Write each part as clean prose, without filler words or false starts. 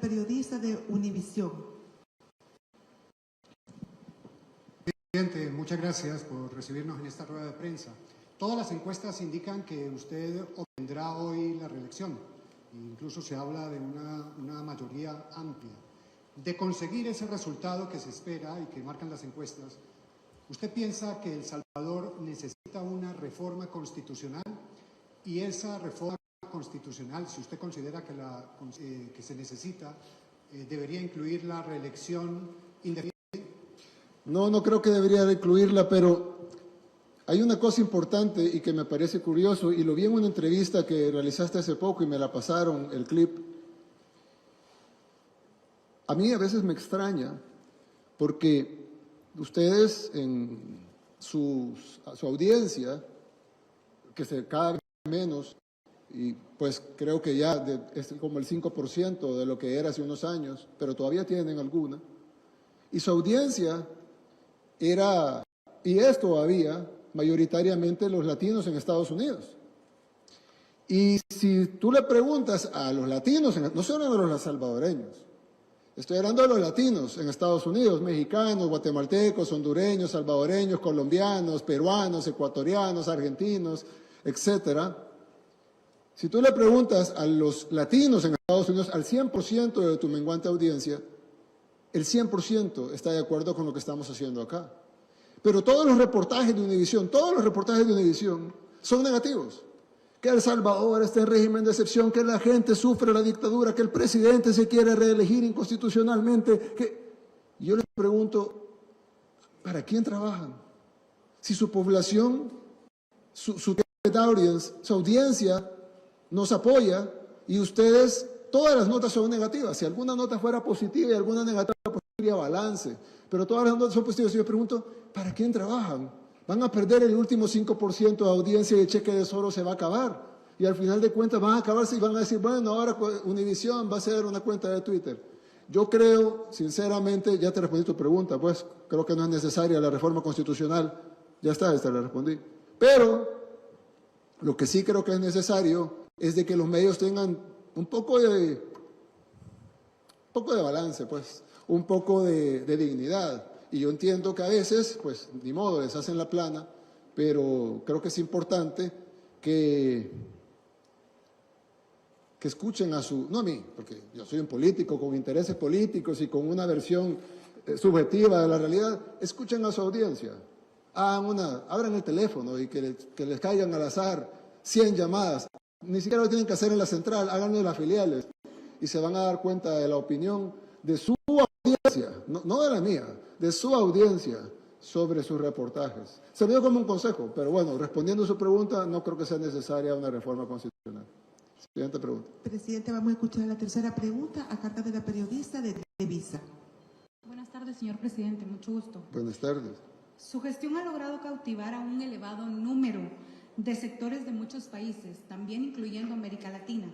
periodista de Univisión. Presidente, muchas gracias por recibirnos en esta rueda de prensa. Todas las encuestas indican que usted obtendrá hoy la reelección. Incluso se habla de una mayoría amplia. De conseguir ese resultado que se espera y que marcan las encuestas, ¿usted piensa que El Salvador necesita una reforma constitucional? Y esa reforma constitucional, si usted considera que se necesita, ¿debería incluir la reelección indefinida? No creo que debería incluirla, pero hay una cosa importante y que me parece curioso, y lo vi en una entrevista que realizaste hace poco y me la pasaron, el clip. A mí a veces me extraña porque ustedes en su audiencia, que se cada vez menos, y pues creo que ya es como el 5% de lo que era hace unos años, pero todavía tienen alguna, y su audiencia era, y es todavía, mayoritariamente los latinos en Estados Unidos. Y si tú le preguntas a los latinos, no estoy hablando de los salvadoreños, estoy hablando de los latinos en Estados Unidos, mexicanos, guatemaltecos, hondureños, salvadoreños, colombianos, peruanos, ecuatorianos, argentinos, etcétera. Si tú le preguntas a los latinos en Estados Unidos, al 100% de tu menguante audiencia, el 100% está de acuerdo con lo que estamos haciendo acá. Pero todos los reportajes de Univisión, son negativos. Que El Salvador está en régimen de excepción, que la gente sufre la dictadura, que el presidente se quiere reelegir inconstitucionalmente. Yo les pregunto, ¿para quién trabajan? Si su población, su audiencia nos apoya y ustedes, todas las notas son negativas. Si alguna nota fuera positiva y alguna negativa, pues sería balance. Pero todas las notas son positivas. Y yo pregunto, ¿para quién trabajan? Van a perder el último 5% de audiencia y el cheque de Soros se va a acabar. Y al final de cuentas van a acabarse y van a decir, bueno, ahora Univisión va a ser una cuenta de Twitter. Yo creo, sinceramente, ya te respondí tu pregunta, pues creo que no es necesaria la reforma constitucional. Ya está, esta la respondí. Pero lo que sí creo que es necesario es de que los medios tengan un poco de balance, pues, un poco de dignidad. Y yo entiendo que a veces, pues, ni modo, les hacen la plana, pero creo que es importante que escuchen no a mí, porque yo soy un político con intereses políticos y con una versión subjetiva de la realidad, escuchen a su audiencia. Abran el teléfono y que les caigan al azar 100 llamadas. Ni siquiera lo tienen que hacer en la central, háganlo en las filiales y se van a dar cuenta de la opinión de su audiencia, no de la mía, de su audiencia sobre sus reportajes. Se lo digo como un consejo, pero bueno, respondiendo a su pregunta, no creo que sea necesaria una reforma constitucional. Siguiente pregunta. Presidente, vamos a escuchar la tercera pregunta a cargo de la periodista de Televisa. Buenas tardes, señor presidente, mucho gusto. Buenas tardes. Su gestión ha logrado cautivar a un elevado número de sectores de muchos países, también incluyendo América Latina,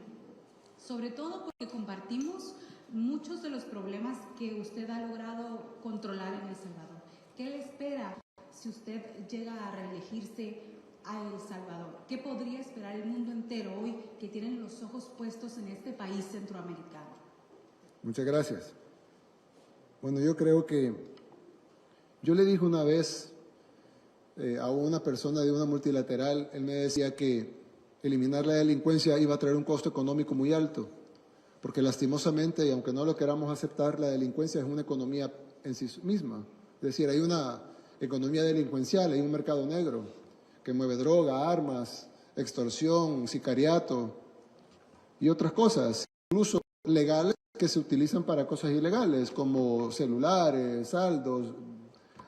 sobre todo porque compartimos muchos de los problemas que usted ha logrado controlar en El Salvador. ¿Qué le espera si usted llega a reelegirse a El Salvador? ¿Qué podría esperar el mundo entero hoy que tienen los ojos puestos en este país centroamericano? Muchas gracias. Bueno, yo creo que yo le dije una vez a una persona de una multilateral, él me decía que eliminar la delincuencia iba a traer un costo económico muy alto, porque lastimosamente, y aunque no lo queramos aceptar, la delincuencia es una economía en sí misma. Es decir, hay una economía delincuencial, hay un mercado negro que mueve droga, armas, extorsión, sicariato y otras cosas, incluso legales que se utilizan para cosas ilegales, como celulares, saldos,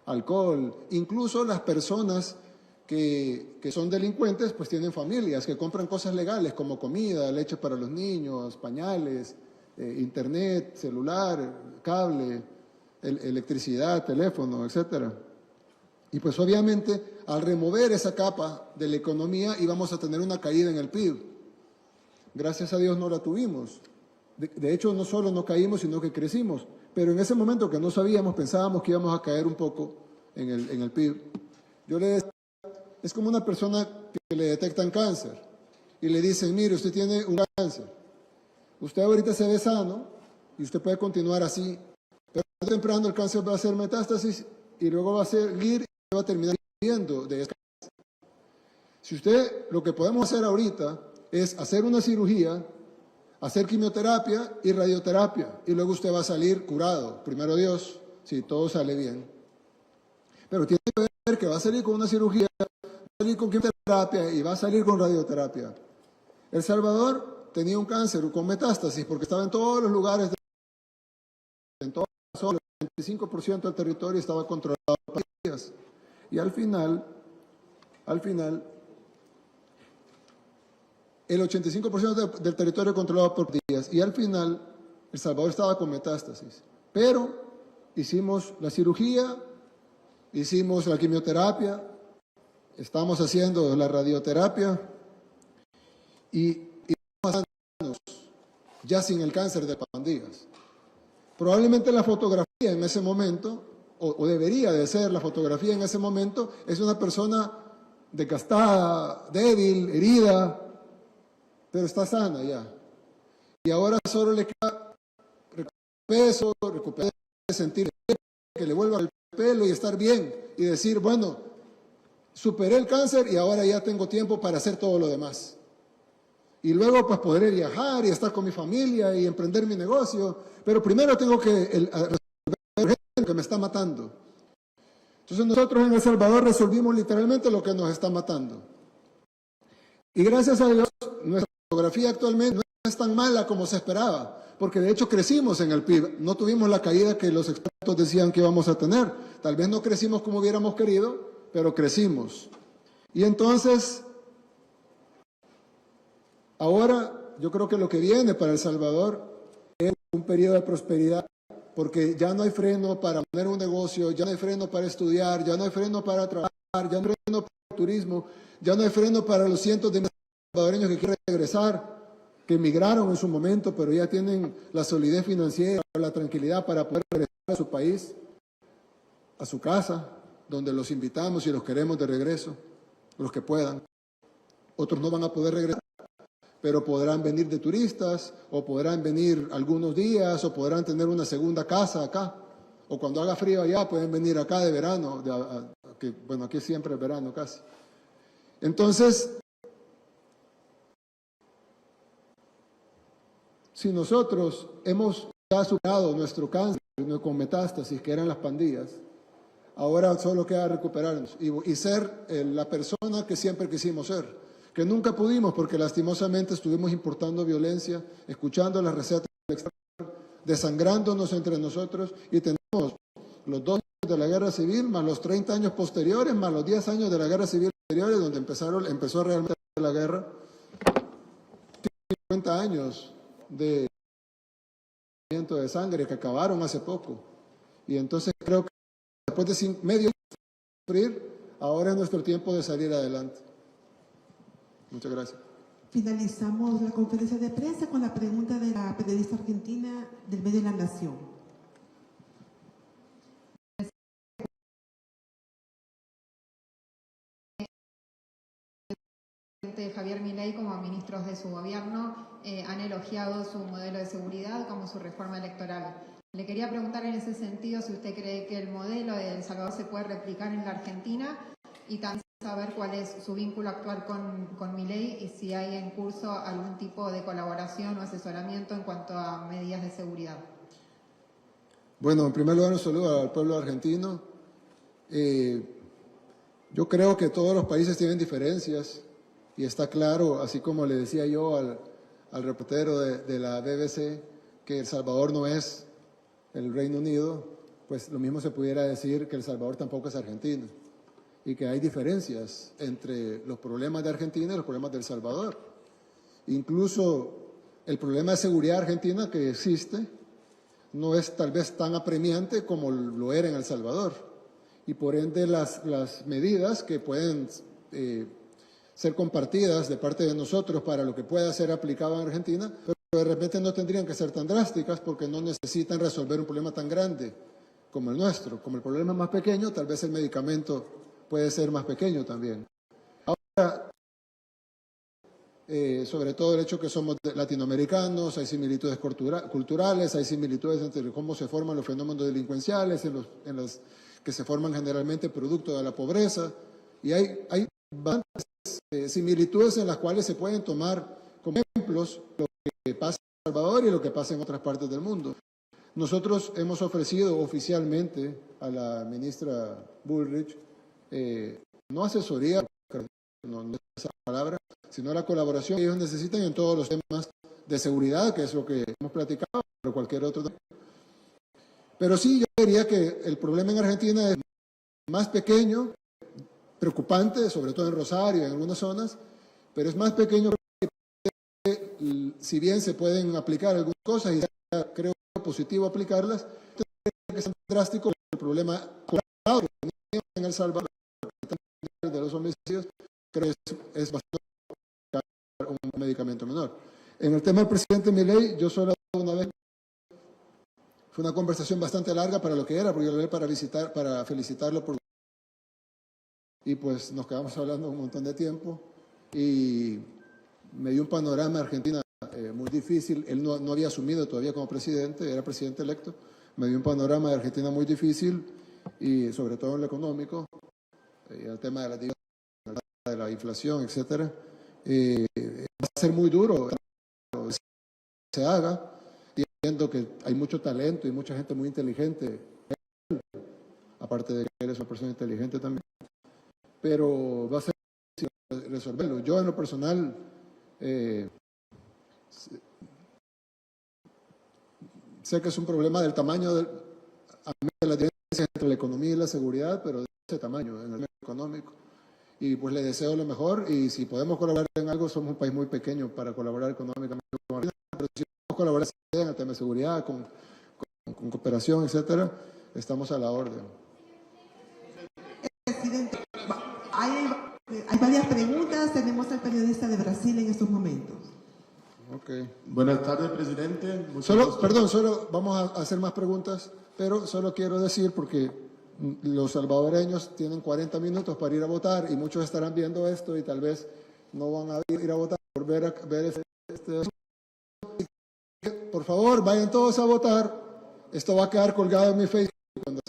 alcohol. Incluso las personas que son delincuentes pues tienen familias que compran cosas legales como comida, leche para los niños, pañales, internet, celular, cable, electricidad, teléfono, etcétera. Y pues obviamente al remover esa capa de la economía íbamos a tener una caída en el PIB. Gracias a Dios no la tuvimos. De hecho, no solo no caímos, sino que crecimos. Pero en ese momento que no sabíamos, pensábamos que íbamos a caer un poco en el PIB. Yo le decía, es como una persona que le detectan cáncer y le dicen, mire, usted tiene un cáncer. Usted ahorita se ve sano y usted puede continuar así, pero tarde o temprano el cáncer va a hacer metástasis y luego va a seguir y va a terminar viviendo de eso. Si usted, lo que podemos hacer ahorita es hacer una cirugía, hacer quimioterapia y radioterapia, y luego usted va a salir curado, primero Dios, si todo sale bien. Pero tiene que ver que va a salir con una cirugía, va a salir con quimioterapia y va a salir con radioterapia. El Salvador tenía un cáncer con metástasis porque estaba en todos los lugares, en todas las zonas, el 25% del territorio estaba controlado por pandillas. Y al final, el 85% del territorio controlado por pandillas. Y al final, El Salvador estaba con metástasis. Pero hicimos la cirugía, hicimos la quimioterapia, estamos haciendo la radioterapia y estamos ya sin el cáncer de pandillas. Probablemente la fotografía en ese momento, o debería de ser la fotografía en ese momento, es una persona desgastada, débil, herida, pero está sana ya. Y ahora solo le queda recuperar peso, recuperar sentir que le vuelva el pelo y estar bien y decir, bueno, superé el cáncer y ahora ya tengo tiempo para hacer todo lo demás. Y luego pues podré viajar y estar con mi familia y emprender mi negocio, pero primero tengo que resolver lo que me está matando. Entonces nosotros en El Salvador resolvimos literalmente lo que nos está matando. Y gracias a Dios, nuestra fotografía actualmente no es tan mala como se esperaba, porque de hecho crecimos en el PIB, no tuvimos la caída que los expertos decían que íbamos a tener. Tal vez no crecimos como hubiéramos querido, pero crecimos. Y entonces, ahora yo creo que lo que viene para El Salvador es un periodo de prosperidad, porque ya no hay freno para poner un negocio, ya no hay freno para estudiar, ya no hay freno para trabajar, ya no hay freno para el turismo, ya no hay freno para los cientos de salvadoreños que quieren regresar, que emigraron en su momento, pero ya tienen la solidez financiera, la tranquilidad para poder regresar a su país, a su casa, donde los invitamos y los queremos de regreso, los que puedan. Otros no van a poder regresar, pero podrán venir de turistas, o podrán venir algunos días, o podrán tener una segunda casa acá, o cuando haga frío allá pueden venir acá de verano, bueno, aquí siempre es verano casi. Entonces, si nosotros hemos ya superado nuestro cáncer con metástasis, que eran las pandillas, ahora solo queda recuperarnos y ser la persona que siempre quisimos ser, que nunca pudimos porque lastimosamente estuvimos importando violencia, escuchando las recetas del exterior, desangrándonos entre nosotros, y tenemos los 2 años de la guerra civil, más los 30 años posteriores, más los 10 años de la guerra civil anteriores, donde empezó realmente la guerra, 50 años de sangre que acabaron hace poco. Y entonces creo que después de medio año de sufrir, ahora es nuestro tiempo de salir adelante. Muchas gracias. Finalizamos la conferencia de prensa con la pregunta de la periodista argentina del medio La Nación. Javier Milei como ministros de su gobierno han elogiado su modelo de seguridad como su reforma electoral. Le quería preguntar en ese sentido si usted cree que el modelo de El Salvador se puede replicar en la Argentina, y también saber cuál es su vínculo actual con Milei y si hay en curso algún tipo de colaboración o asesoramiento en cuanto a medidas de seguridad. Bueno, en primer lugar un saludo al pueblo argentino. Yo creo que todos los países tienen diferencias y está claro, así como le decía yo al reportero de la BBC, que El Salvador no es el Reino Unido, pues lo mismo se pudiera decir que El Salvador tampoco es Argentina, y que hay diferencias entre los problemas de Argentina y los problemas de El Salvador. Incluso el problema de seguridad argentina que existe no es tal vez tan apremiante como lo era en El Salvador, y por ende las medidas que pueden ser compartidas de parte de nosotros para lo que pueda ser aplicado en Argentina, pero de repente no tendrían que ser tan drásticas porque no necesitan resolver un problema tan grande como el nuestro. Como el problema es más pequeño, tal vez el medicamento puede ser más pequeño también. Ahora, sobre todo el hecho que somos latinoamericanos, hay similitudes culturales, hay similitudes entre cómo se forman los fenómenos delincuenciales, en los que se forman generalmente producto de la pobreza, y hay bastantes similitudes en las cuales se pueden tomar como ejemplos lo que pasa en El Salvador y lo que pasa en otras partes del mundo. Nosotros hemos ofrecido oficialmente a la ministra Bullrich, no asesoría, no es esa palabra, sino la colaboración que ellos necesitan en todos los temas de seguridad, que es lo que hemos platicado, pero cualquier otro tema. Pero sí, yo diría que el problema en Argentina es más pequeño, preocupante, sobre todo en Rosario, en algunas zonas, pero es más pequeño que, si bien se pueden aplicar algunas cosas, y creo positivo aplicarlas, que es drástico el problema que tenemos en El Salvador de los homicidios, creo que es bastante un medicamento menor. En el tema del presidente Milei, yo solo una vez, fue una conversación bastante larga para lo que era, porque yo lo hablé para felicitarlo por, y pues nos quedamos hablando un montón de tiempo y me dio un panorama de Argentina muy difícil. Él no había asumido todavía como presidente, era presidente electo. Me dio un panorama de Argentina muy difícil y sobre todo en lo económico, el tema de la inflación, etcétera. Va a ser muy duro que se haga, viendo que hay mucho talento y mucha gente muy inteligente, aparte de que él es una persona inteligente también, pero va a ser difícil resolverlo. Yo en lo personal sé que es un problema del tamaño de la diferencia entre la economía y la seguridad, pero de ese tamaño, en el tema económico. Y pues le deseo lo mejor, y si podemos colaborar en algo, somos un país muy pequeño para colaborar económicamente con Argentina, pero si podemos colaborar en el tema de seguridad, con cooperación, etcétera, estamos a la orden. Presidente, hay varias preguntas. Tenemos al periodista de Brasil en estos momentos. Okay. Buenas tardes, presidente. Solo vamos a hacer más preguntas, pero solo quiero decir, porque los salvadoreños tienen 40 minutos para ir a votar y muchos estarán viendo esto y tal vez no van a ir a votar por ver este. Por favor, vayan todos a votar. Esto va a quedar colgado en mi Facebook. Cuando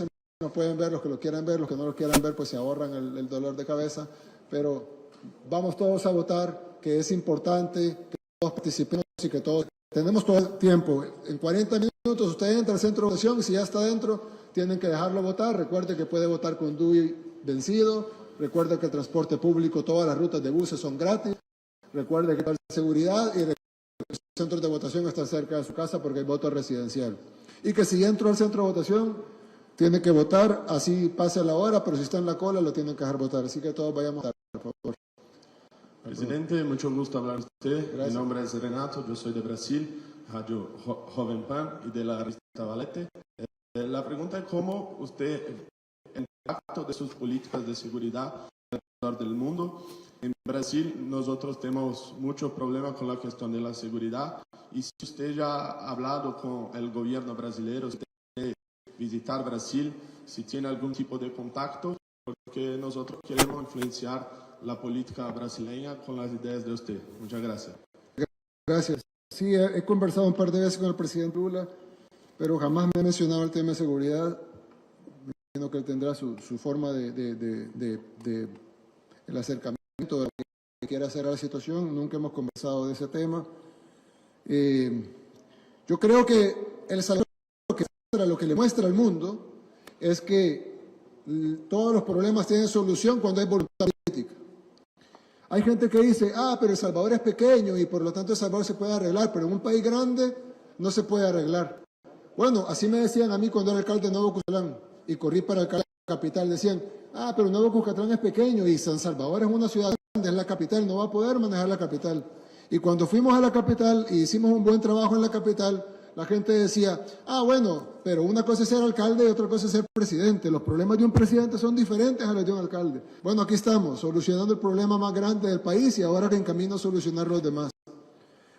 no pueden ver, los que lo quieran ver, los que no lo quieran ver, pues se ahorran el dolor de cabeza. Pero vamos todos a votar, que es importante que todos participemos y que todos tenemos todo el tiempo. En 40 minutos usted entra al centro de votación y si ya está dentro, tienen que dejarlo votar. Recuerde que puede votar con DUI vencido. Recuerde que el transporte público, todas las rutas de buses son gratis. Recuerde que hay seguridad y recuerde que los centros de votación están cerca de su casa porque hay voto residencial. Y que si entró al centro de votación, tiene que votar, así pase la hora, pero si está en la cola, lo tienen que dejar votar. Así que todos vayamos a votar, por favor. Presidente, mucho gusto hablar con usted. Gracias. Mi nombre es Renato, yo soy de Brasil, Radio Joven Pan y de la revista Valete. La pregunta es cómo usted, el impacto de sus políticas de seguridad alrededor del mundo. En Brasil nosotros tenemos muchos problemas con la cuestión de la seguridad y si usted ya ha hablado con el gobierno brasileño, si quiere visitar Brasil, si tiene algún tipo de contacto, porque nosotros queremos influenciar la política brasileña con las ideas de usted. Muchas gracias. Gracias. Sí, he conversado un par de veces con el presidente Lula, pero jamás me ha mencionado el tema de seguridad. Me imagino que él tendrá su forma de el acercamiento de lo que quiere hacer a la situación. Nunca hemos conversado de ese tema. Yo creo que El Salvador lo que le muestra al mundo es que todos los problemas tienen solución cuando hay voluntad política. Hay gente que dice, pero El Salvador es pequeño y por lo tanto El Salvador se puede arreglar, pero en un país grande no se puede arreglar. Bueno, así me decían a mí cuando era alcalde de Nuevo Cuscatlán y corrí para el alcalde de la capital. Decían, pero Nuevo Cuscatlán es pequeño y San Salvador es una ciudad grande, es la capital, no va a poder manejar la capital. Y cuando fuimos a la capital y hicimos un buen trabajo en la capital, la gente decía, bueno, pero una cosa es ser alcalde y otra cosa es ser presidente. Los problemas de un presidente son diferentes a los de un alcalde. Bueno, aquí estamos, solucionando el problema más grande del país y ahora que en camino a solucionar los demás.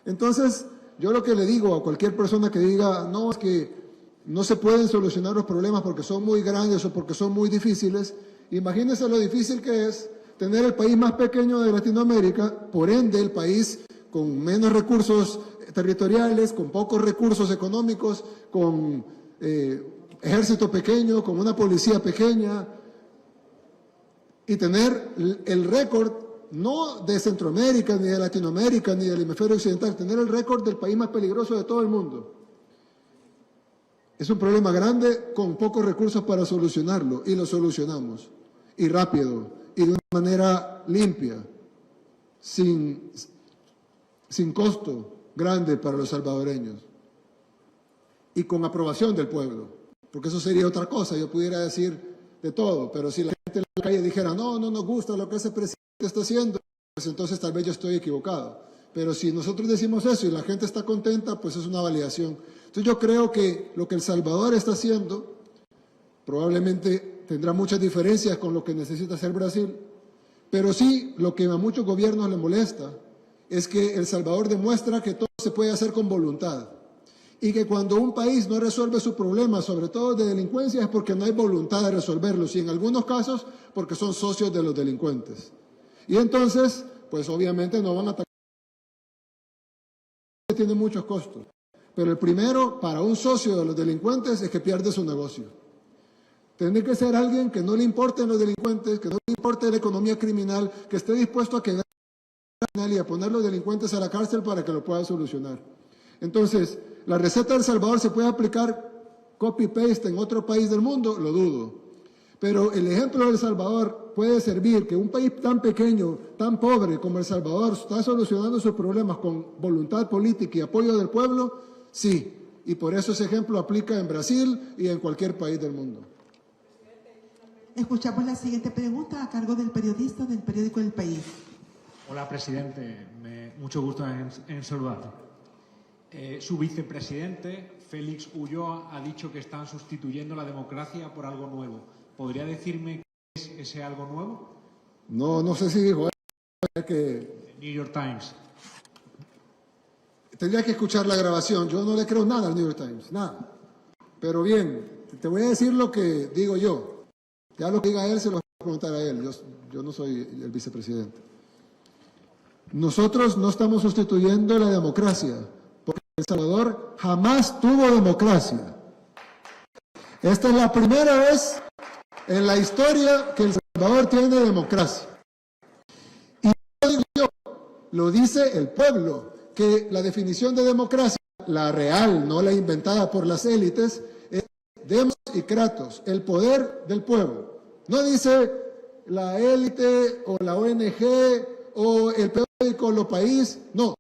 Entonces, yo lo que le digo a cualquier persona que diga, no, es que no se pueden solucionar los problemas porque son muy grandes o porque son muy difíciles, imagínense lo difícil que es tener el país más pequeño de Latinoamérica, por ende el país con menos recursos territoriales, con pocos recursos económicos, con ejército pequeño, con una policía pequeña, y tener el récord, no de Centroamérica, ni de Latinoamérica, ni del hemisferio occidental, tener el récord del país más peligroso de todo el mundo. Es un problema grande con pocos recursos para solucionarlo, y lo solucionamos, y rápido, y de una manera limpia, sin costo grande para los salvadoreños, y con aprobación del pueblo, porque eso sería otra cosa. Yo pudiera decir de todo, pero si la gente en la calle dijera, no nos gusta lo que ese presidente está haciendo, pues entonces tal vez yo estoy equivocado. Pero si nosotros decimos eso y la gente está contenta, pues es una validación. Entonces yo creo que lo que El Salvador está haciendo probablemente tendrá muchas diferencias con lo que necesita hacer Brasil, pero sí lo que a muchos gobiernos les molesta es que El Salvador demuestra que todo se puede hacer con voluntad, y que cuando un país no resuelve su problema, sobre todo de delincuencia, es porque no hay voluntad de resolverlos, y en algunos casos porque son socios de los delincuentes. Y entonces, pues obviamente no van a atacar. Tiene muchos costos, pero el primero para un socio de los delincuentes es que pierde su negocio. Tiene que ser alguien que no le importen los delincuentes, que no le importe la economía criminal, que esté dispuesto a quedar y a poner los delincuentes a la cárcel para que lo pueda solucionar. Entonces, ¿la receta de El Salvador se puede aplicar copy-paste en otro país del mundo? Lo dudo. Pero el ejemplo de El Salvador puede servir, que un país tan pequeño, tan pobre como El Salvador está solucionando sus problemas con voluntad política y apoyo del pueblo, sí. Y por eso ese ejemplo aplica en Brasil y en cualquier país del mundo. Escuchamos la siguiente pregunta a cargo del periodista del periódico El País. Hola, presidente. Mucho gusto en saludarte. Su vicepresidente, Félix Ulloa, ha dicho que están sustituyendo la democracia por algo nuevo. ¿Podría decirme qué es ese algo nuevo? No sé si dijo que... New York Times. Tendría que escuchar la grabación. Yo no le creo nada al New York Times, nada. Pero bien, te voy a decir lo que digo yo. Ya lo que diga él se lo voy a preguntar a él. Yo no soy el vicepresidente. Nosotros no estamos sustituyendo la democracia, porque El Salvador jamás tuvo democracia. Esta es la primera vez en la historia que El Salvador tiene democracia. Y no digo yo, lo dice el pueblo, que la definición de democracia, la real, no la inventada por las élites, es demos y kratos, el poder del pueblo. No dice la élite o la ONG o el periódico Lo País, no.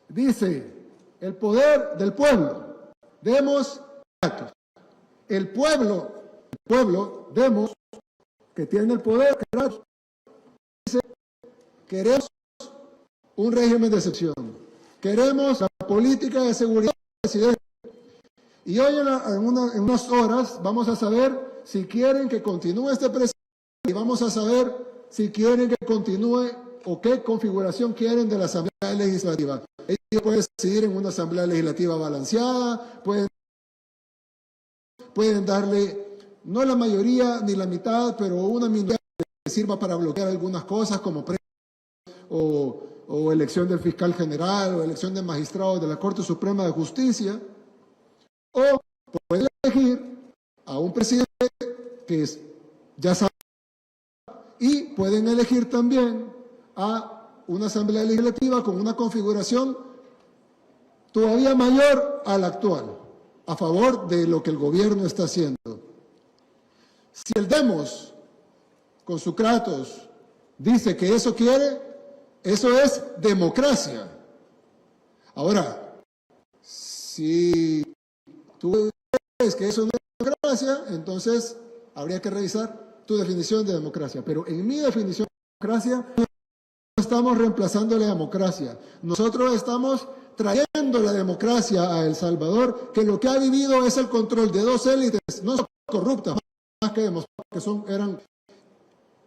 Dice el poder del pueblo, demos y kratos. El pueblo, demos, que tiene el poder, dice, queremos un régimen de excepción, queremos la política de seguridad del presidente. Y hoy en unas horas vamos a saber si quieren que continúe este presidente, y vamos a saber si quieren que continúe o qué configuración quieren de la Asamblea Legislativa. Ellos pueden decidir en una Asamblea Legislativa balanceada, pueden darle, no la mayoría ni la mitad, pero una minoría que sirva para bloquear algunas cosas como o elección del fiscal general o elección de magistrados de la Corte Suprema de Justicia, o pueden elegir a un presidente que ya sabe, y pueden elegir también a una Asamblea Legislativa con una configuración todavía mayor a la actual, a favor de lo que el gobierno está haciendo. Si el demos, con su kratos, dice que eso quiere, eso es democracia. Ahora, si tú ves que eso no es democracia, entonces habría que revisar tu definición de democracia. Pero en mi definición de democracia, no estamos reemplazando la democracia. Nosotros estamos trayendo la democracia a El Salvador, que lo que ha vivido es el control de dos élites, no son corruptas, más que demostrar que eran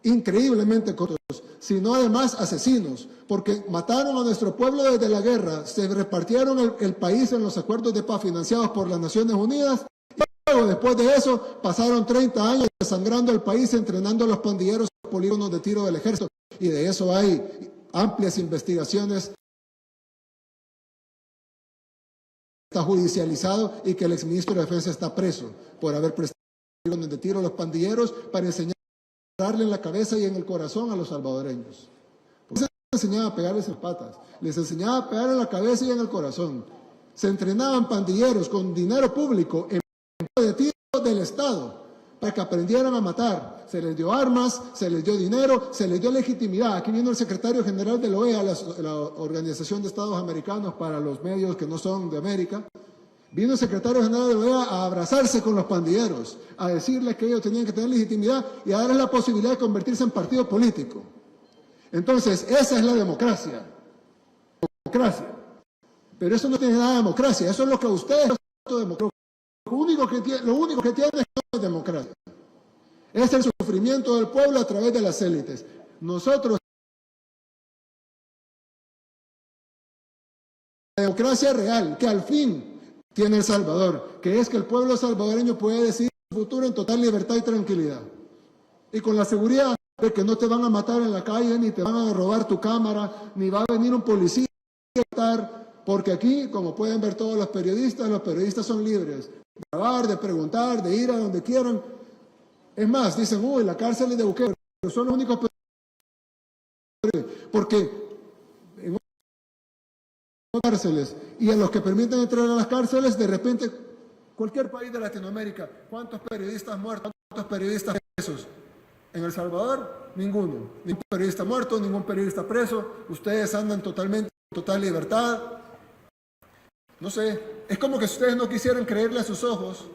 increíblemente corruptos, sino además asesinos, porque mataron a nuestro pueblo desde la guerra, se repartieron el país en los acuerdos de paz financiados por las Naciones Unidas, y luego después de eso pasaron 30 años desangrando el país, entrenando a los pandilleros en los polígonos de tiro del ejército, y de eso hay amplias investigaciones, está judicializado y que el exministro de Defensa está preso por haber prestado de tiro a los pandilleros para enseñarle en la cabeza y en el corazón a los salvadoreños. Porque les enseñaba a pegarles en patas, les enseñaba a pegar en la cabeza y en el corazón. Se entrenaban pandilleros con dinero público en de tiro del Estado para que aprendieran a matar. Se les dio armas, se les dio dinero, se les dio legitimidad. Aquí vino el secretario general de la OEA, la Organización de Estados Americanos para los medios que no son de América. Vino el secretario general de la OEA a abrazarse con los pandilleros, a decirles que ellos tenían que tener legitimidad y a darles la posibilidad de convertirse en partido político. Entonces, esa es la democracia. Pero eso no tiene nada de democracia, eso es lo que ustedes democracia. Lo único que tiene es democracia. Es el sufrimiento del pueblo a través de las élites. Nosotros, la democracia real, que al fin tiene El Salvador, que es que el pueblo salvadoreño puede decidir su futuro en total libertad y tranquilidad. Y con la seguridad de que no te van a matar en la calle, ni te van a robar tu cámara, ni va a venir un policía a estar, porque aquí, como pueden ver todos los periodistas son libres de grabar, de preguntar, de ir a donde quieran. Es más, dicen, uy, la cárcel es de Bukele, pero son los únicos porque en cárceles y a los que permiten entrar a las cárceles, de repente, cualquier país de Latinoamérica, ¿cuántos periodistas muertos, cuántos periodistas presos? En El Salvador, ninguno. Ningún periodista muerto, ningún periodista preso. Ustedes andan totalmente en total libertad. No sé, es como que si ustedes no quisieran creerle a sus ojos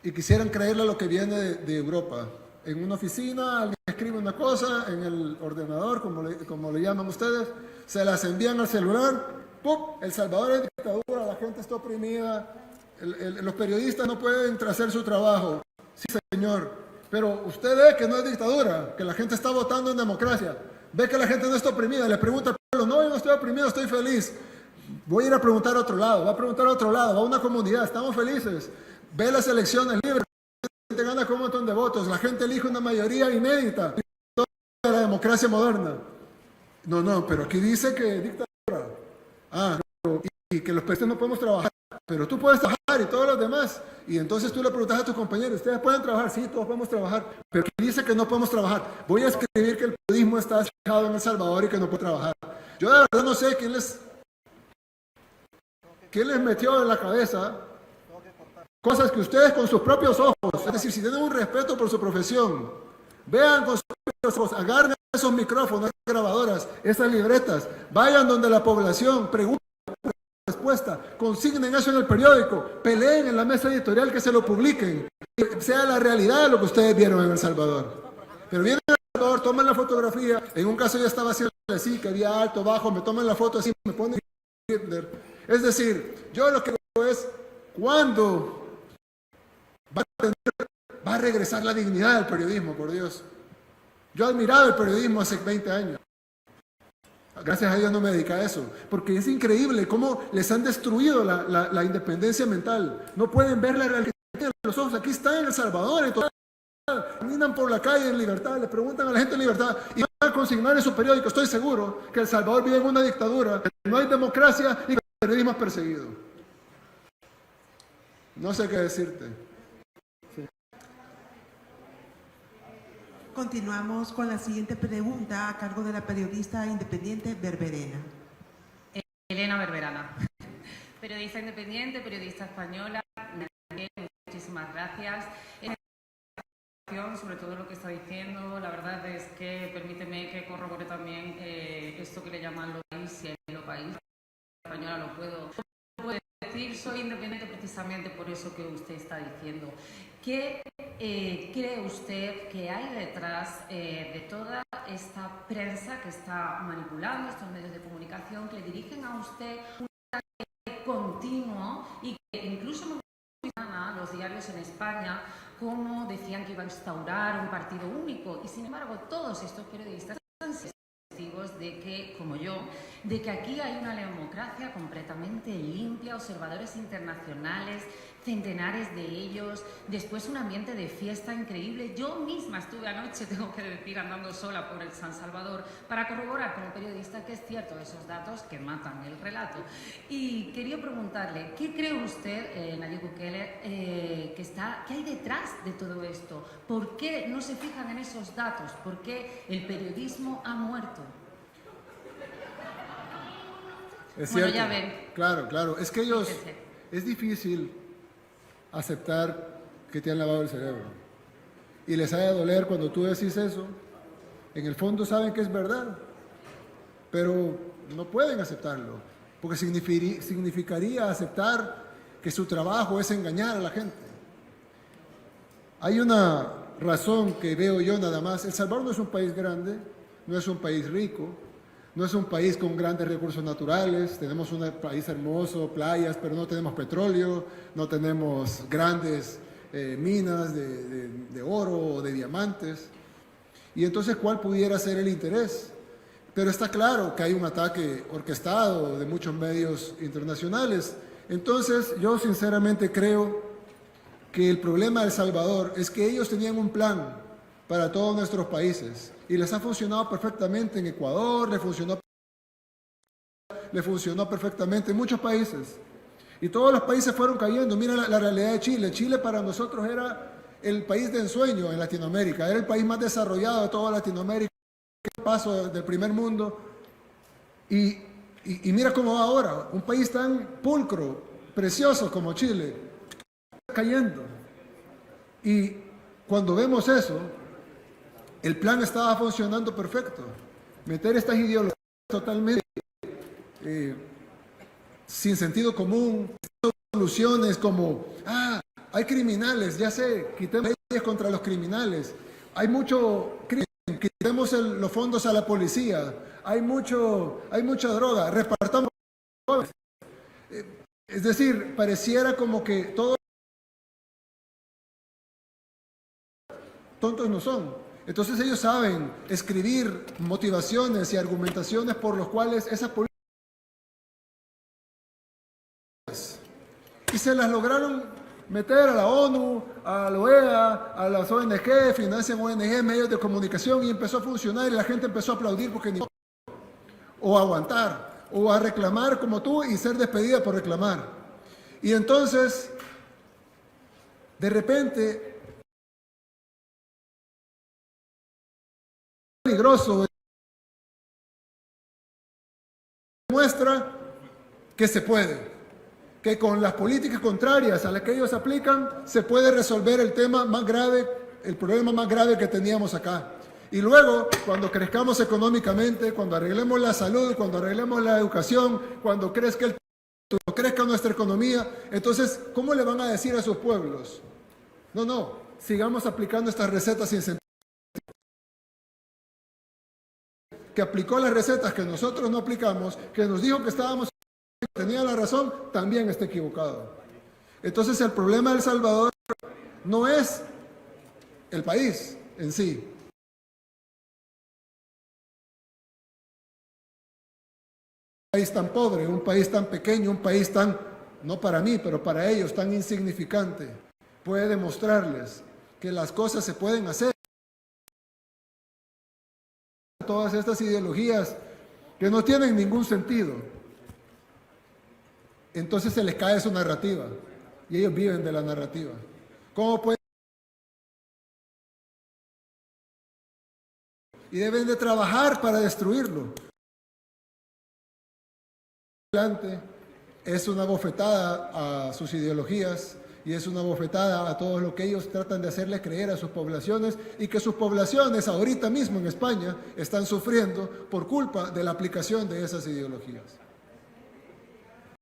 y quisieran creerle a lo que viene de Europa. En una oficina, alguien escribe una cosa en el ordenador, como le llaman ustedes, se las envían al celular, ¡pum! El Salvador es dictadura, la gente está oprimida, los periodistas no pueden hacer su trabajo. Sí, señor. Pero usted ve que no es dictadura, que la gente está votando en democracia. Ve que la gente no está oprimida. Le pregunta al pueblo, no, yo no estoy oprimido, estoy feliz. Voy a ir a preguntar a otro lado, va a preguntar a otro lado, va a una comunidad, estamos felices. Ve las elecciones libres, la gente gana con un montón de votos, la gente elige una mayoría inédita de la democracia moderna. No, pero aquí dice que dictadura. Y que los presidentes no podemos trabajar. Pero tú puedes trabajar y todos los demás. Y entonces tú le preguntas a tus compañeros, ¿ustedes pueden trabajar? Sí, todos podemos trabajar. Pero ¿quién dice que no podemos trabajar? Voy a escribir que el periodismo está fijado en El Salvador y que no puede trabajar. Yo de verdad no sé quién les metió en la cabeza cosas que ustedes con sus propios ojos, es decir, si tienen un respeto por su profesión, vean con sus propios ojos, agarren esos micrófonos, esas grabadoras, esas libretas, vayan donde la población, pregunten respuesta, consignen eso en el periódico, peleen en la mesa editorial que se lo publiquen, que sea la realidad de lo que ustedes vieron en El Salvador. Pero vienen a El Salvador, toman la fotografía, en un caso yo estaba haciendo así, que había alto, bajo, me toman la foto así, me ponen. Es decir, yo lo que digo es, ¿cuándo va a regresar la dignidad del periodismo, por Dios? Yo admiraba el periodismo hace 20 años. Gracias a Dios no me dediqué a eso, porque es increíble cómo les han destruido la independencia mental. No pueden ver la realidad en los ojos. Aquí está en El Salvador, caminan por la calle en libertad, le preguntan a la gente en libertad y van a consignar en su periódico. Estoy seguro que El Salvador vive en una dictadura, que no hay democracia y que el periodismo es perseguido. No sé qué decirte. Continuamos con la siguiente pregunta a cargo de la periodista independiente Berberena. Elena Berberana, periodista independiente, periodista española. Muchísimas gracias. Sobre todo lo que está diciendo, la verdad es que permíteme que corrobore también esto que le llaman lo país, y en lo país española lo puedo decir. Soy independiente precisamente por eso que usted está diciendo. ¿Qué cree usted que hay detrás de toda esta prensa que está manipulando estos medios de comunicación, que le dirigen a usted un ataque continuo y que incluso los diarios en España como decían que iba a instaurar un partido único? Y sin embargo todos estos periodistas han sido testigos convencidos de que, como yo, de que aquí hay una democracia completamente limpia, observadores internacionales, centenares de ellos, después un ambiente de fiesta increíble. Yo misma estuve anoche, tengo que decir, andando sola por el San Salvador para corroborar como periodista que es cierto esos datos que matan el relato. Y quería preguntarle, ¿qué cree usted, Nayib Bukele, que hay detrás de todo esto? ¿Por qué no se fijan en esos datos? ¿Por qué el periodismo ha muerto? Es bueno, cierto. ya ven. Claro. Es que ellos, Fíjense. es difícil aceptar que te han lavado el cerebro. Y les ha de doler cuando tú decís eso. En el fondo saben que es verdad, pero no pueden aceptarlo, porque significaría aceptar que su trabajo es engañar a la gente. Hay una razón que veo yo nada más. El Salvador no es un país grande, no es un país rico, no es un país con grandes recursos naturales. Tenemos un país hermoso, playas, pero no tenemos petróleo, no tenemos grandes minas de oro o de diamantes. Y entonces, ¿cuál pudiera ser el interés? Pero está claro que hay un ataque orquestado de muchos medios internacionales. Entonces, yo sinceramente creo que el problema de El Salvador es que ellos tenían un plan para todos nuestros países y les ha funcionado perfectamente en Ecuador, le funcionó perfectamente en muchos países. Y todos los países fueron cayendo. Mira la realidad de Chile. Chile para nosotros era el país de ensueño en Latinoamérica, era el país más desarrollado de toda Latinoamérica, el paso del primer mundo. Y mira cómo va ahora, un país tan pulcro, precioso como Chile, cayendo. Y cuando vemos eso, el plan estaba funcionando perfecto. Meter estas ideologías totalmente sin sentido común, soluciones como, hay criminales, ya sé, quitemos leyes contra los criminales, hay mucho crimen, quitemos los fondos a la policía, hay mucha droga, repartamos. Es decir, pareciera como que todos tontos no son. Entonces ellos saben escribir motivaciones y argumentaciones por los cuales esas políticas y se las lograron meter a la ONU, a la OEA, a las ONG, financian ONG, medios de comunicación, y empezó a funcionar y la gente empezó a aplaudir porque ni o a aguantar, o a reclamar como tú y ser despedida por reclamar. Y entonces, de repente, peligroso, demuestra que se puede, que con las políticas contrarias a las que ellos aplican se puede resolver el tema más grave, el problema más grave que teníamos acá. Y luego, cuando crezcamos económicamente, cuando arreglemos la salud, cuando arreglemos la educación, cuando crezca nuestra economía, entonces, ¿cómo le van a decir a sus pueblos? No, sigamos aplicando estas recetas sin sentido. Que aplicó las recetas que nosotros no aplicamos, que nos dijo que tenía la razón, también está equivocado. Entonces el problema de El Salvador no es el país en sí. Un país tan pobre, un país tan pequeño, un país tan, no para mí, pero para ellos, tan insignificante, puede demostrarles que las cosas se pueden hacer. Todas estas ideologías que no tienen ningún sentido. Entonces se les cae su narrativa y ellos viven de la narrativa. ¿Cómo pueden? Y deben de trabajar para destruirlo. Es una bofetada a sus ideologías y es una bofetada a todo lo que ellos tratan de hacerles creer a sus poblaciones, y que sus poblaciones ahorita mismo en España están sufriendo por culpa de la aplicación de esas ideologías.